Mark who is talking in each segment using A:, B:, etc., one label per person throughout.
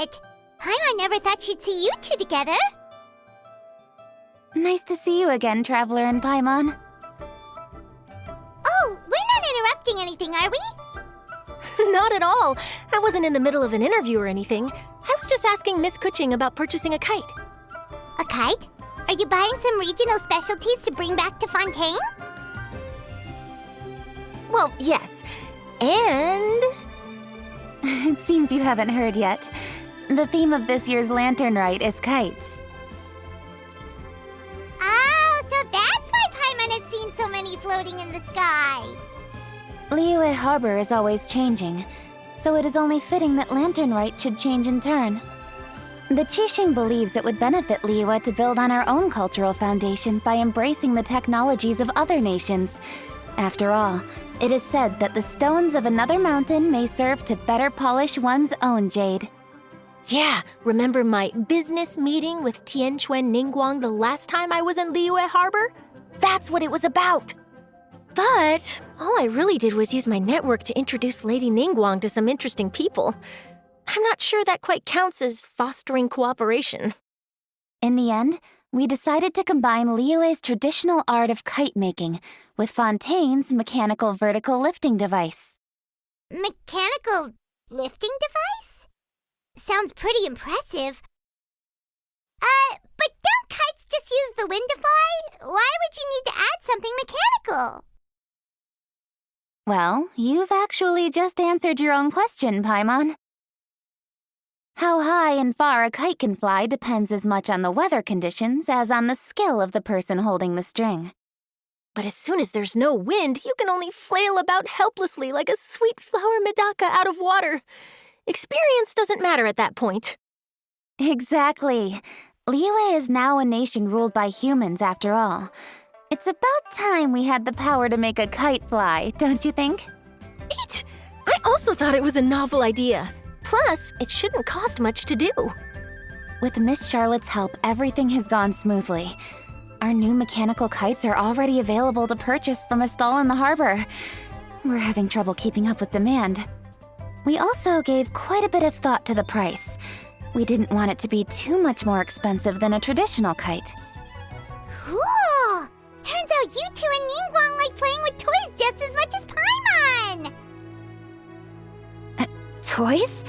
A: it! Paimon never thought she'd see you two together.
B: Nice to see you again, Traveler and Paimon.
A: Oh, we're not interrupting anything, are we?
C: Not at all. I wasn't in the middle of an interview or anything. I was just asking Miss Kuching about purchasing a kite.
A: A kite? Are you buying some regional specialties to bring back to Fontaine?
C: Well, yes. And...
B: It seems you haven't heard yet. The theme of this year's Lantern Rite is kites.
A: Oh, so that's why Paimon has seen so many floating in the sky.
B: Liyue Harbor is always changing, so it is only fitting that Lantern Rite should change in turn. The Qixing believes it would benefit Liyue to build on our own cultural foundation by embracing the technologies of other nations. After all, it is said that the stones of another mountain may serve to better polish one's own jade.
C: Yeah, remember my business meeting with Tianquan Ningguang the last time I was in Liyue Harbor? That's what it was about! But all I really did was use my network to introduce Lady Ningguang to some interesting people. I'm not sure that quite counts as fostering cooperation.
B: In the end, we decided to combine Liyue's traditional art of kite making with Fontaine's mechanical vertical lifting device.
A: Mechanical lifting device? Sounds pretty impressive. But don't kites just use the wind to fly? Why would you need to add something mechanical?
B: Well, you've actually just answered your own question, Paimon. How high and far a kite can fly depends as much on the weather conditions as on the skill of the person holding the string.
C: But as soon as there's no wind, you can only flail about helplessly like a sweet flower medaka out of water. Experience doesn't matter at that point.
B: Exactly. Liyue is now a nation ruled by humans, after all. It's about time we had the power to make a kite fly, don't you think?
C: Eat! I also thought it was a novel idea. Plus, it shouldn't cost much to do.
B: With Miss Charlotte's help, everything has gone smoothly. Our new mechanical kites are already available to purchase from a stall in the harbor. We're having trouble keeping up with demand. We also gave quite a bit of thought to the price. We didn't want it to be too much more expensive than a traditional kite.
A: Cool! Turns out you two and Ningguang like playing with toys just as much as Paimon!
B: Toys?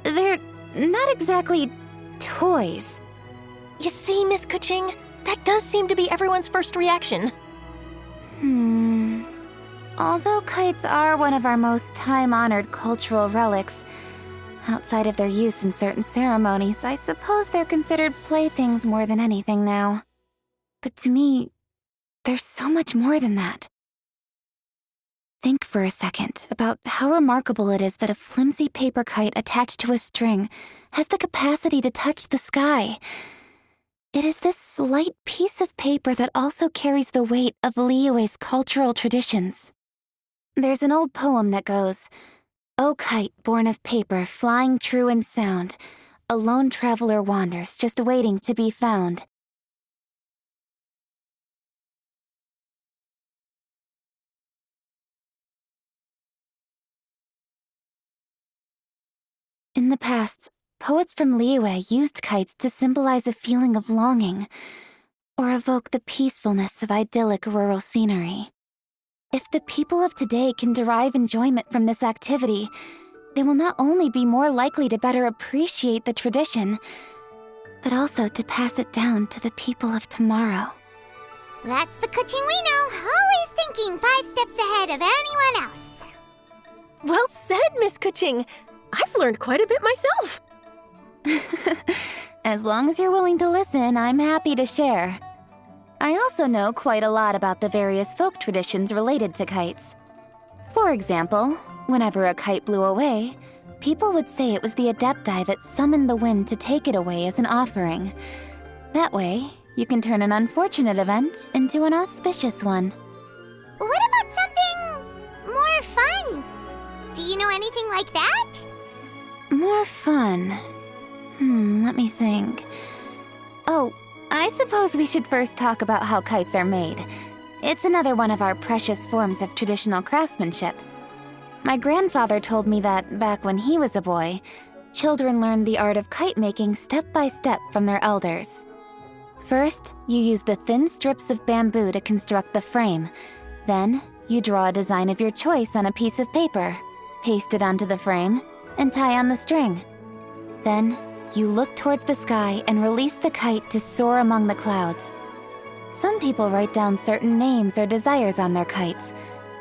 B: They're not exactly toys.
C: You see, Miss Kuching, that does seem to be everyone's first reaction.
B: Although kites are one of our most time-honored cultural relics, outside of their use in certain ceremonies, I suppose they're considered playthings more than anything now. But to me, there's so much more than that. Think for a second about how remarkable it is that a flimsy paper kite attached to a string has the capacity to touch the sky. It is this slight piece of paper that also carries the weight of Liyue's cultural traditions. There's an old poem that goes, "O kite born of paper, flying true and sound, a lone traveler wanders, just waiting to be found." In the past, poets from Liyue used kites to symbolize a feeling of longing, or evoke the peacefulness of idyllic rural scenery. If the people of today can derive enjoyment from this activity, they will not only be more likely to better appreciate the tradition, but also to pass it down to the people of tomorrow.
A: That's the Kuching we know, always thinking 5 steps ahead of anyone else.
C: Well said, Miss Kuching. I've learned quite a bit myself.
B: As long as you're willing to listen, I'm happy to share. I also know quite a lot about the various folk traditions related to kites. For example, whenever a kite blew away, people would say it was the Adepti that summoned the wind to take it away as an offering. That way, you can turn an unfortunate event into an auspicious one.
A: What about something more fun? Do you know anything like that?
B: More fun. Let me think. Oh, I suppose we should first talk about how kites are made. It's another one of our precious forms of traditional craftsmanship. My grandfather told me that, back when he was a boy, children learn the art of kite making step by step from their elders. First, you use the thin strips of bamboo to construct the frame. Then, you draw a design of your choice on a piece of paper, paste it onto the frame, and tie on the string. Then, you look towards the sky and release the kite to soar among the clouds. Some people write down certain names or desires on their kites,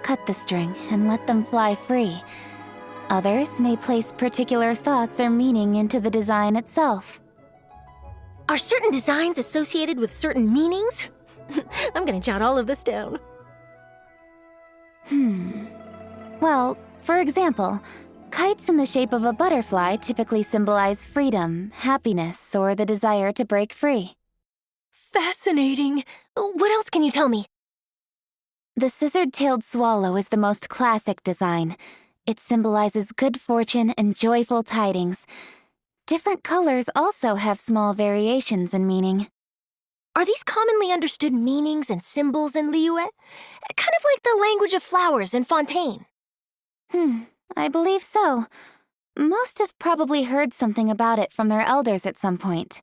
B: cut the string, and let them fly free. Others may place particular thoughts or meaning into the design itself.
C: Are certain designs associated with certain meanings? I'm gonna jot all of this down.
B: Well, for example, kites in the shape of a butterfly typically symbolize freedom, happiness, or the desire to break free.
C: Fascinating. What else can you tell me?
B: The scissor-tailed swallow is the most classic design. It symbolizes good fortune and joyful tidings. Different colors also have small variations in meaning.
C: Are these commonly understood meanings and symbols in Liyue? Kind of like the language of flowers in Fontaine.
B: I believe so. Most have probably heard something about it from their elders at some point.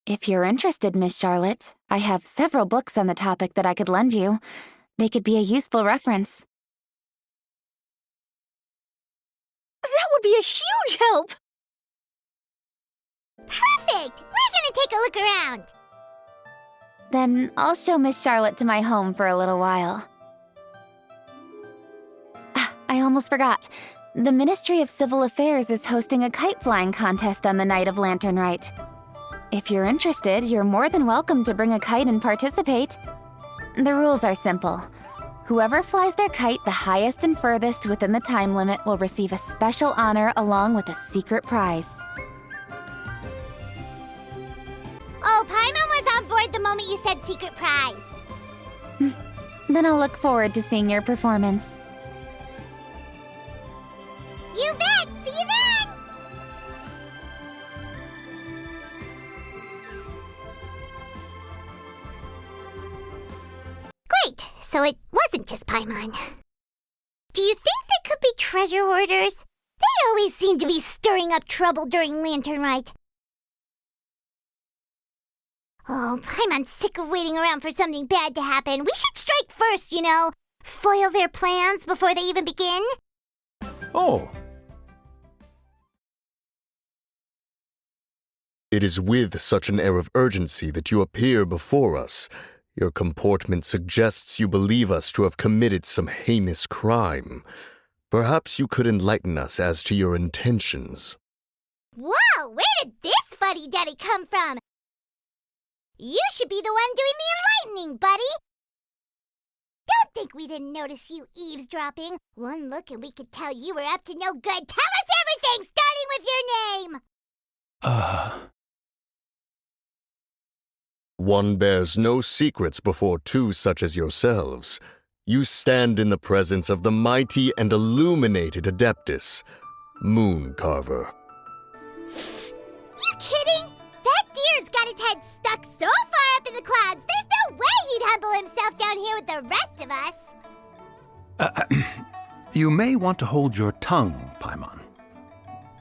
B: If you're interested, Miss Charlotte, I have several books on the topic that I could lend you. They could be a useful reference.
C: That would be a huge help!
A: Perfect! We're gonna take a look around.
B: Then I'll show Miss Charlotte to my home for a little while. I almost forgot. The Ministry of Civil Affairs is hosting a kite flying contest on the night of Lantern Rite. If you're interested, you're more than welcome to bring a kite and participate. The rules are simple. Whoever flies their kite the highest and furthest within the time limit will receive a special honor along with a secret prize.
A: Oh, Paimon was on board the moment you said secret prize.
B: Then I'll look forward to seeing your performance.
A: You bet! See you then! Great, so it wasn't just Paimon. Do you think they could be treasure hoarders? They always seem to be stirring up trouble during Lantern Rite. Oh, Paimon's sick of waiting around for something bad to happen. We should strike first, you know. Foil their plans before they even begin.
D: Oh.
E: It is with such an air of urgency that you appear before us. Your comportment suggests you believe us to have committed some heinous crime. Perhaps you could enlighten us as to your intentions.
A: Whoa, where did this fuddy-duddy come from? You should be the one doing the enlightening, buddy. Don't think we didn't notice you eavesdropping. One look and we could tell you were up to no good. Tell us everything, starting with your name.
E: One bears no secrets before two such as yourselves. You stand in the presence of the mighty and illuminated Adeptus, Moon Carver.
A: You kidding? That deer's got his head stuck so far up in the clouds, there's no way he'd humble himself down here with the rest of us.
D: You may want to hold your tongue, Paimon.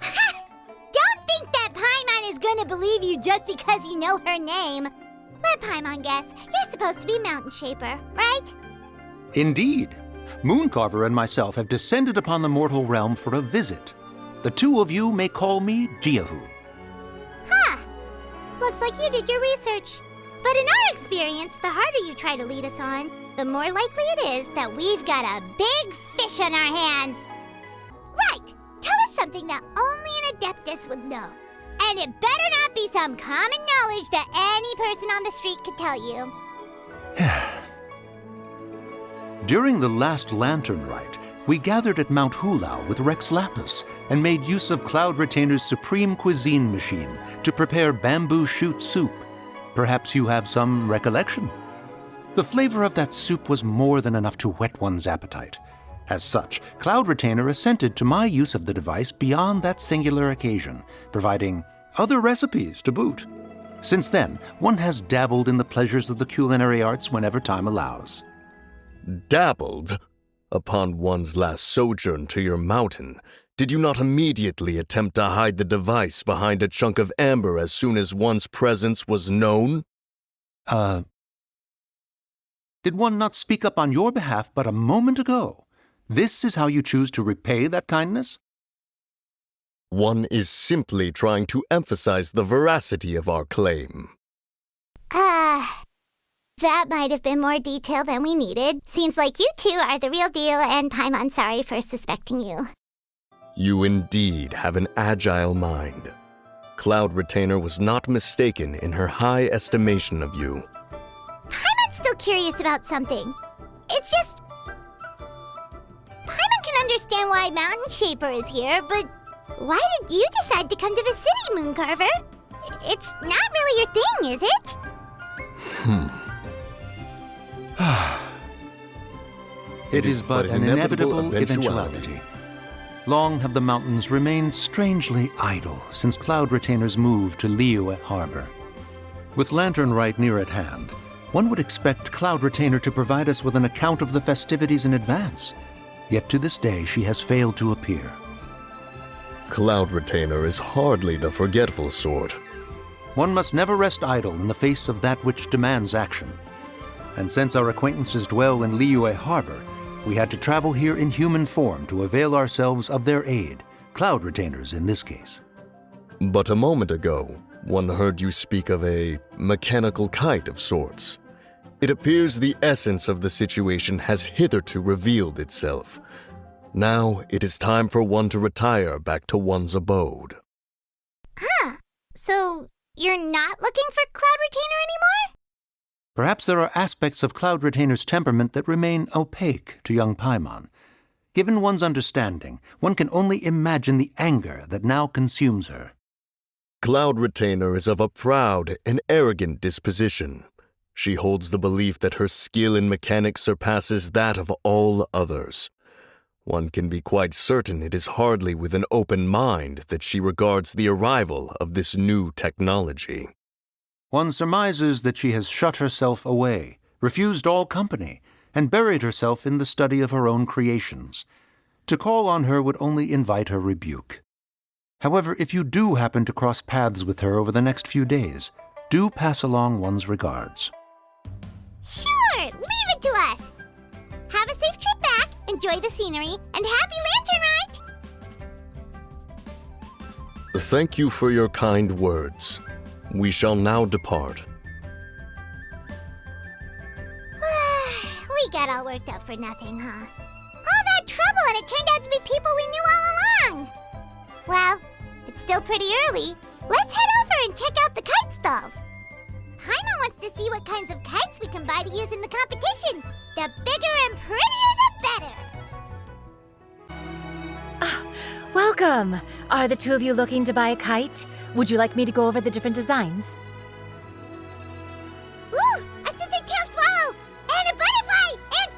A: Don't think that Paimon is gonna believe you just because you know her name. Let Paimon guess. You're supposed to be Mountain Shaper, right?
D: Indeed. Mooncarver and myself have descended upon the mortal realm for a visit. The two of you may call me Jiahu.
A: Looks like you did your research. But in our experience, the harder you try to lead us on, the more likely it is that we've got a big fish on our hands. Right! Tell us something that only an Adeptus would know. And it better not be some common knowledge that any person on the street could tell you.
D: During the last Lantern Rite, we gathered at Mount Hulao with Rex Lapis and made use of Cloud Retainer's supreme cuisine machine to prepare bamboo shoot soup. Perhaps you have some recollection? The flavor of that soup was more than enough to whet one's appetite. As such, Cloud Retainer assented to my use of the device beyond that singular occasion, providing other recipes to boot. Since then, one has dabbled in the pleasures of the culinary arts whenever time allows.
E: Dabbled? Upon one's last sojourn to your mountain, Did you not immediately attempt to hide the device behind a chunk of amber as soon as one's presence was known?
D: Did one not speak up on your behalf but a moment ago? This is how you choose to repay that kindness?
E: One is simply trying to emphasize the veracity of our claim.
A: That might have been more detail than we needed. Seems like you two are the real deal, and Paimon's sorry for suspecting you.
E: You indeed have an agile mind. Cloud Retainer was not mistaken in her high estimation of you.
A: Paimon's still curious about something. It's just... Paimon can understand why Mountain Shaper is here, but why did you decide to come to the city, Mooncarver? It's not really your thing, is it?
D: It is but an inevitable eventuality. Long have the mountains remained strangely idle since Cloud Retainer's move to Liyue Harbor. With Lantern Rite near at hand, one would expect Cloud Retainer to provide us with an account of the festivities in advance. Yet to this day she has failed to appear.
E: Cloud Retainer is hardly the forgetful sort.
D: One must never rest idle in the face of that which demands action. And since our acquaintances dwell in Liyue Harbor, we had to travel here in human form to avail ourselves of their aid, Cloud Retainers in this case.
E: But a moment ago, one heard you speak of a mechanical kite of sorts. It appears the essence of the situation has hitherto revealed itself. Now it is time for one to retire back to one's abode.
A: So you're not looking for Cloud Retainer anymore?
D: Perhaps there are aspects of Cloud Retainer's temperament that remain opaque to young Paimon. Given one's understanding, one can only imagine the anger that now consumes her.
E: Cloud Retainer is of a proud and arrogant disposition. She holds the belief that her skill in mechanics surpasses that of all others. One can be quite certain it is hardly with an open mind that she regards the arrival of this new technology.
D: One surmises that she has shut herself away, refused all company, and buried herself in the study of her own creations. To call on her would only invite her rebuke. However, if you do happen to cross paths with her over the next few days, do pass along one's regards.
A: Sure, leave it to us. Have a safe trip back, enjoy the scenery, and happy Lantern Rite!
E: Thank you for your kind words. We shall now depart.
A: We got all worked up for nothing, huh? All that trouble and it turned out to be people we knew all along. Well, it's still pretty early. Let's head over and check out the kite stalls. Paimon wants to see what kinds of kites we can buy to use in the competition. The bigger and prettier, the better.
C: Welcome! Are the two of you looking to buy a kite? Would you like me to go over the different designs?
A: Ooh, a scissor-tailed swallow! And a butterfly! And,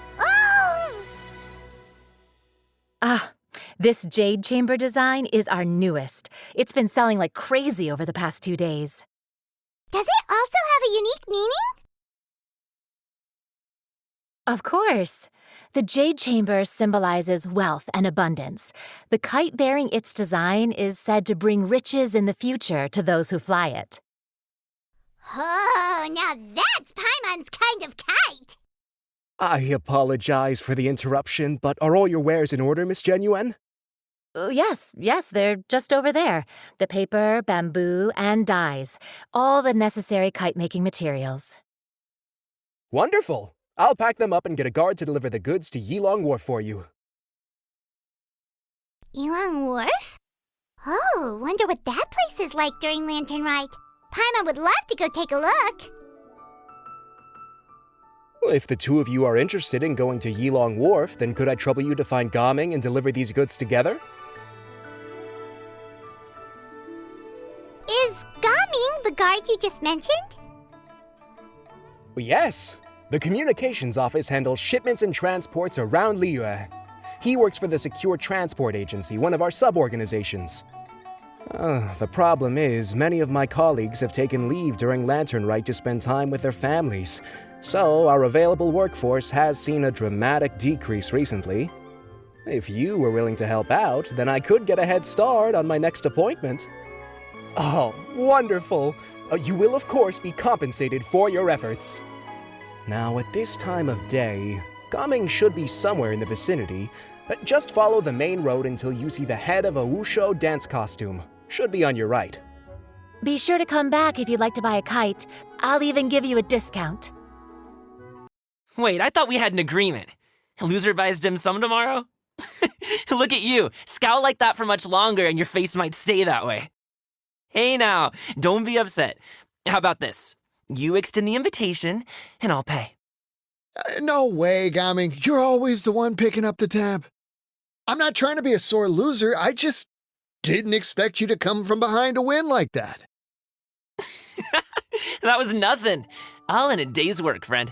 A: oh!
C: This jade chamber design is our newest. It's been selling like crazy over the past 2 days.
A: Does it also have a unique meaning?
C: Of course. The jade chamber symbolizes wealth and abundance. The kite bearing its design is said to bring riches in the future to those who fly it.
A: Oh, now that's Paimon's kind of kite!
F: I apologize for the interruption, but are all your wares in order, Miss Xianyun?
C: Yes, they're just over there. The paper, bamboo, and dyes. All the necessary kite-making materials.
F: Wonderful! I'll pack them up and get a guard to deliver the goods to Yilong Wharf for you.
A: Yilong Wharf? Oh, wonder what that place is like during Lantern Rite. Paimon would love to go take a look.
F: Well, if the two of you are interested in going to Yilong Wharf, then could I trouble you to find Gaming and deliver these goods together?
A: Is Gaming the guard you just mentioned?
F: Well, yes. The communications office handles shipments and transports around Liyue. He works for the Secure Transport Agency, one of our sub-organizations. The problem is, many of my colleagues have taken leave during Lantern Rite to spend time with their families, so our available workforce has seen a dramatic decrease recently. If you were willing to help out, then I could get a head start on my next appointment. Oh, wonderful! You will, of course, be compensated for your efforts. Now, at this time of day, Gaming should be somewhere in the vicinity. Just follow the main road until you see the head of a Wushu dance costume. Should be on your right.
G: Be sure to come back if you'd like to buy a kite. I'll even give you a discount.
H: Wait, I thought we had an agreement. Loser buys dim sum tomorrow? Look at you. Scowl like that for much longer and your face might stay that way. Hey now, don't be upset. How about this? You extend the invitation, and I'll pay.
I: No way, Gaming. You're always the one picking up the tab. I'm not trying to be a sore loser. I just didn't expect you to come from behind to win like that.
H: That was nothing. All in a day's work, friend.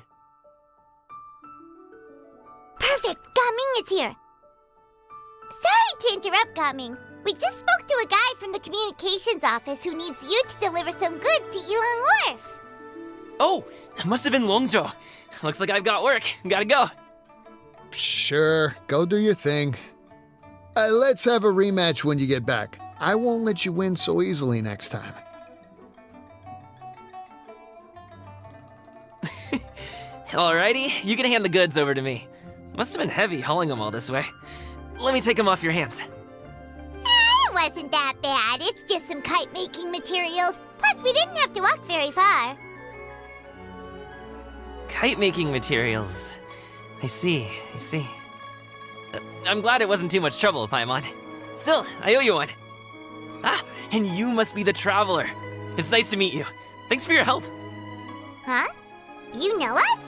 A: Perfect! Gaming is here! Sorry to interrupt, Gaming. We just spoke to a guy from the communications office who needs you to deliver some goods to Yilang Wharf.
H: Oh, it must have been Longzhou. Looks like I've got work. Gotta go.
I: Sure, go do your thing. Let's have a rematch when you get back. I won't let you win so easily next time.
H: Alrighty, you can hand the goods over to me. Must have been heavy hauling them all this way. Let me take them off your hands.
A: It wasn't that bad. It's just some kite-making materials. Plus, we didn't have to walk very far.
H: Kite-making materials. I see. I'm glad it wasn't too much trouble, Paimon. Still, I owe you one. Ah, and you must be the traveler. It's nice to meet you. Thanks for your help.
A: Huh? You know us?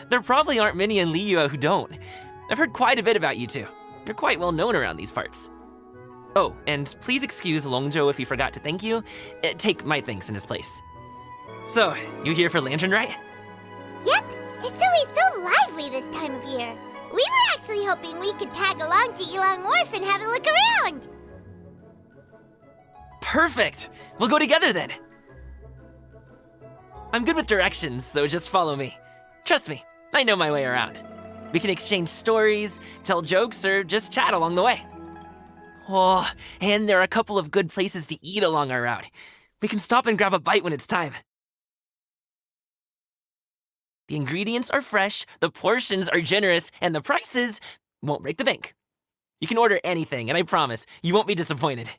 H: There probably aren't many in Liyue who don't. I've heard quite a bit about you two. You're quite well known around these parts. Oh, and please excuse Longzhou if he forgot to thank you. Take my thanks in his place. So, you here for Lantern Rite?
A: Yep. It's always so lively this time of year. We were actually hoping we could tag along to Yilang Wharf and have a look around.
H: Perfect! We'll go together then. I'm good with directions, so just follow me. Trust me, I know my way around. We can exchange stories, tell jokes, or just chat along the way. Oh, and there are a couple of good places to eat along our route. We can stop and grab a bite when it's time. The ingredients are fresh, the portions are generous, and the prices won't break the bank. You can order anything, and I promise you won't be disappointed.